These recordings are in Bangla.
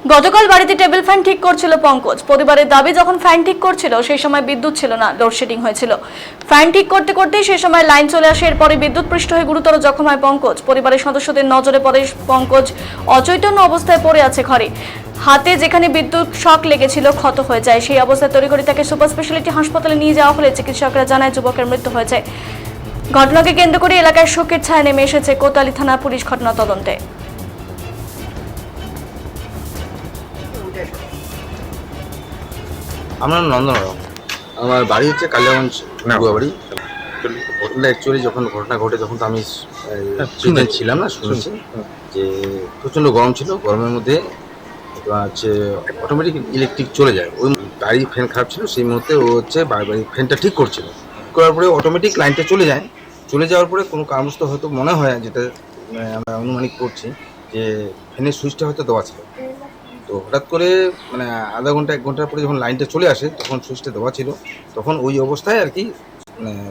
গতকাল বাড়িতে টেবিল ফ্যান ঠিক করছিল পঙ্কজ। পরিবারের দাবি, যখন ফ্যান ঠিক করছিল সেই সময় বিদ্যুৎ ছিল না, লোডশেডিং হয়েছিল। ফ্যান ঠিক করতে করতেই সেই সময় লাইন চলে আসে। এরপরে বিদ্যুৎ পৃষ্ঠ হয়ে গুরুতর জখম হয় পঙ্কজ। পরিবারের সদস্যদের নজরে পড়ে পঙ্কজ অচৈতন্য অবস্থায় পড়ে আছে ঘরে। হাতে যেখানে বিদ্যুৎ শক লেগেছিল ক্ষত হয়ে যায়। সেই অবস্থায় তড়িঘড়ি তাকে সুপার স্পেশালিটি হাসপাতালে নিয়ে যাওয়া হলে চিকিৎসকরা জানায় যুবকের মৃত্যু হয়েছে। ঘটনাকে কেন্দ্র করে এলাকায় শোকের ছায়া নেমে এসেছে। কোতোয়ালি থানা পুলিশ ঘটনা তদন্তে। আমার নন্দনরাম, আমার বাড়ি হচ্ছে কালিয়াগঞ্জ গুয়াবাড়ি। ঘটনা অ্যাকচুয়ালি যখন ঘটনা ঘটে তখন তো আমি ছিলাম না, শুনেছি যে প্রচণ্ড গরম ছিল। গরমের মধ্যে হচ্ছে অটোমেটিক ইলেকট্রিক চলে যায়। ওই বাড়ির ফ্যান খারাপ ছিল, সেই মুহূর্তে ও হচ্ছে বাড়ির ফ্যানটা ঠিক করছিল। করার পরে অটোমেটিক লাইনটা চলে যায়। চলে যাওয়ার পরে কোনো কারণবশত হয়তো মনে হয়, যেটা আমরা অনুমানিক করছি, যে ফ্যানের সুইচটা হয়তো দেওয়া ছিল। তো হঠাৎ করে আধা ঘন্টা 1 ঘন্টার পরে যখন লাইনটা চলে আসে তখন সুইচটা দেওয়া ছিল। তখন ওই অবস্থায় আর কি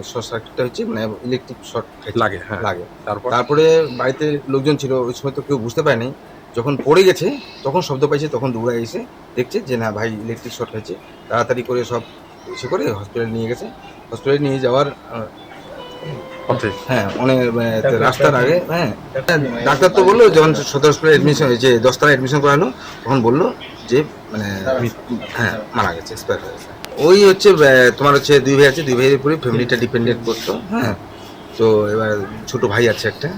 শর্ট সার্কিটটা হচ্ছে, ইলেকট্রিক শর্ট লাগে। তারপরে বাড়িতে লোকজন ছিল, ওই সময় তো কেউ বুঝতে পারেনি। যখন পড়ে গেছে তখন শব্দ পাইছে, তখন দৌড়ায় এসে দেখছে যে না ভাই ইলেকট্রিক শর্ট হয়েছে। তাড়াতাড়ি করে সব এসে করে হসপিটালে নিয়ে গেছে। হসপিটালে নিয়ে যাওয়ার অনেক রাস্তার আগে ডাক্তার তো বললো, যখন সদর হসপিটালে অ্যাডমিশন হয়েছে, 10 তারা অ্যাডমিশন করানো, তখন বললো যে মারা গেছে, এক্সপায়ার হয়ে গেছে। ওই হচ্ছে তোমার হচ্ছে 2 ভাই আছে, 2 ভাইয়ের উপরে ফ্যামিলিটা ডিপেন্ডেন্ট করতো। তো এবার ছোট ভাই আছে একটা,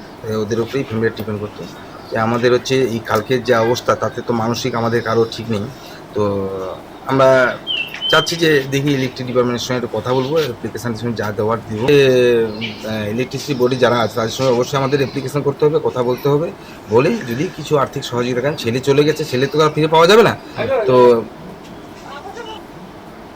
ওদের উপরেই ফ্যামিলিটা ডিপেন্ড করতো। আমাদের হচ্ছে এই কালকের যে অবস্থা, তাতে তো মানসিক আমাদের কারো ঠিক নেই। তো আমরা চাচ্ছি যে দেখি ইলেকট্রিক ডিপার্টমেন্টের সঙ্গে একটু কথা বলবো, অ্যাপ্লিকেশানের সঙ্গে যা দেওয়ার দিব। ইলেকট্রিসিটি বোর্ডে যারা আছে তাদের সঙ্গে অবশ্যই আমাদের অ্যাপ্লিকেশন করতে হবে, কথা বলতে হবে, বলে যদি কিছু আর্থিক সহযোগিতা করেন। ছেলে চলে গেছে, ছেলে তো আর ফিরে পাওয়া যাবে না। তো